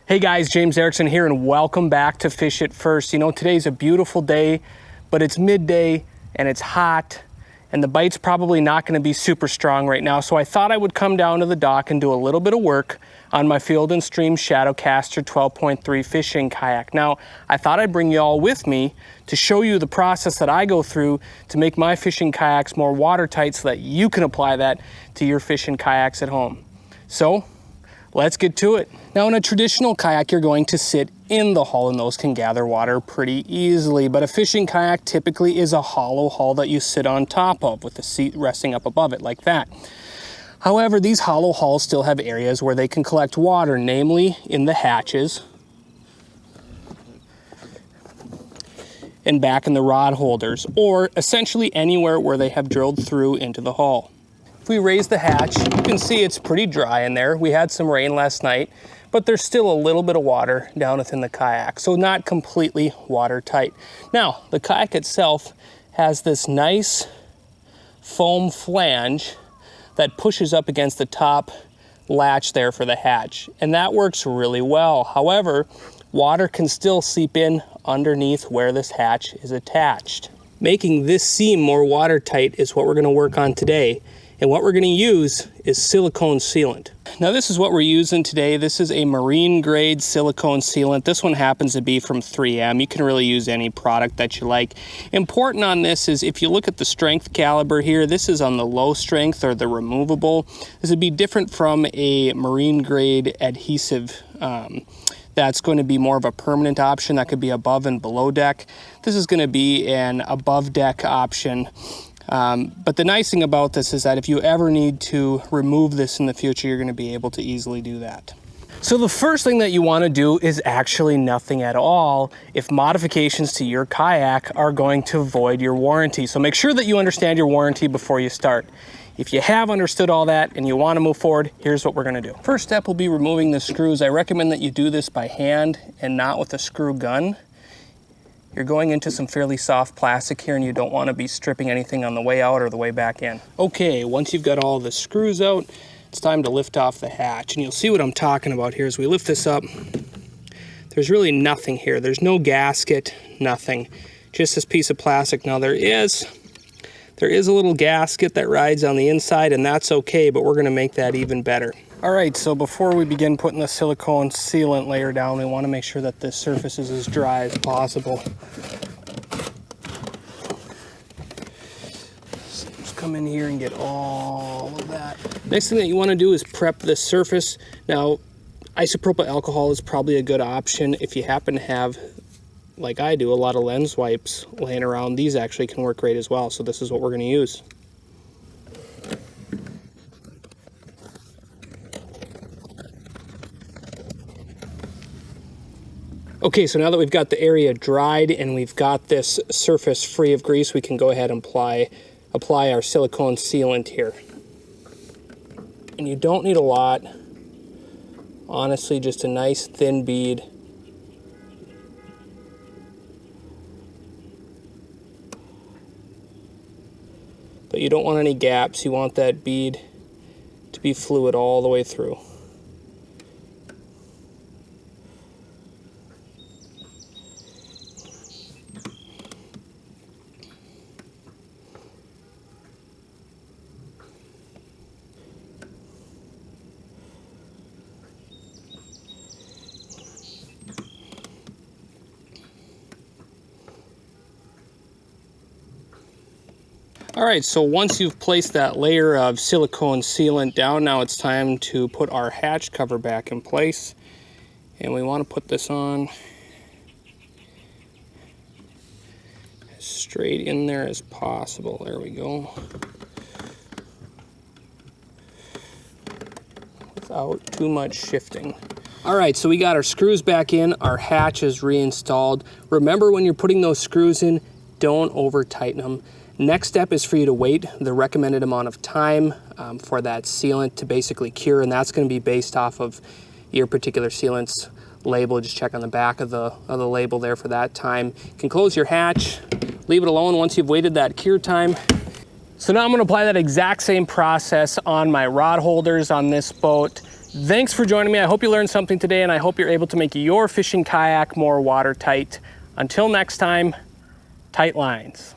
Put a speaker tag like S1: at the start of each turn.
S1: Hey guys, James Erickson here and welcome back to Fish It First. You know, today's a beautiful day, but it's midday and it's hot and the bite's probably not going to be super strong right now. So I thought I would come down to the dock and do a little bit of work on my Field and Stream Shadowcaster 12.3 fishing kayak. Now, I thought I'd bring you all with me to show you the process that I go through to make my fishing kayaks more watertight so that you can apply that to your fishing kayaks at home. So, let's get to it. Now in a traditional kayak, you're going to sit in the hull and those can gather water pretty easily. But a fishing kayak typically is a hollow hull that you sit on top of with the seat resting up above it like that. However, these hollow hulls still have areas where they can collect water, namely in the hatches and back in the rod holders, or essentially anywhere where they have drilled through into the hull. If we raise the hatch, you can see it's pretty dry in there. We had some rain last night, but there's still a little bit of water down within the kayak, so not completely watertight. Now, the kayak itself has this nice foam flange that pushes up against the top latch there for the hatch, and that works really well. However, water can still seep in underneath where this hatch is attached. Making this seam more watertight is what we're going to work on today. And what we're going to use is silicone sealant. Now this is what we're using today. This is a marine grade silicone sealant. This one happens to be from 3M. You can really use any product that you like. Important on this is if you look at the strength caliber here, this is on the low strength or the removable. This would be different from a marine grade adhesive. That's going to be more of a permanent option. That could be above and below deck. This is going to be an above deck option. But the nice thing about this is that if you ever need to remove this in the future, you're going to be able to easily do that. So the first thing that you want to do is actually nothing at all if modifications to your kayak are going to void your warranty. So make sure that you understand your warranty before you start. If you have understood all that and you want to move forward, here's what we're going to do. First step will be removing the screws. I recommend that you do this by hand and not with a screw gun. You're going into some fairly soft plastic here and you don't want to be stripping anything on the way out or the way back in. Okay, once you've got all the screws out, it's time to lift off the hatch. And you'll see what I'm talking about here as we lift this up. There's really nothing here. There's no gasket, nothing. Just this piece of plastic. Now there is a little gasket that rides on the inside and that's okay, but we're going to make that even better. All right, so before we begin putting the silicone sealant layer down, we want to make sure that this surface is as dry as possible. So just come in here and get all of that. Next thing that you want to do is prep this surface. Now, isopropyl alcohol is probably a good option if you happen to have, like I do, a lot of lens wipes laying around. These actually can work great as well, so this is what we're going to use. Okay, so now that we've got the area dried and we've got this surface free of grease, we can go ahead and apply our silicone sealant here. And you don't need a lot. Honestly, just a nice thin bead. But you don't want any gaps. You want that bead to be fluid all the way through. All right, so once you've placed that layer of silicone sealant down, now it's time to put our hatch cover back in place. And we want to put this on as straight in there as possible. There we go. Without too much shifting. All right, so we got our screws back in, our hatch is reinstalled. Remember, when you're putting those screws in, don't over tighten them. Next step is for you to wait the recommended amount of time for that sealant to basically cure, and that's going to be based off of your particular sealant's label. Just check on the back of the label there for that time. You can close your hatch, leave it alone once you've waited that cure time. So now I'm going to apply that exact same process on my rod holders on this boat. Thanks for joining me. I hope you learned something today, and I hope you're able to make your fishing kayak more watertight. Until next time, tight lines.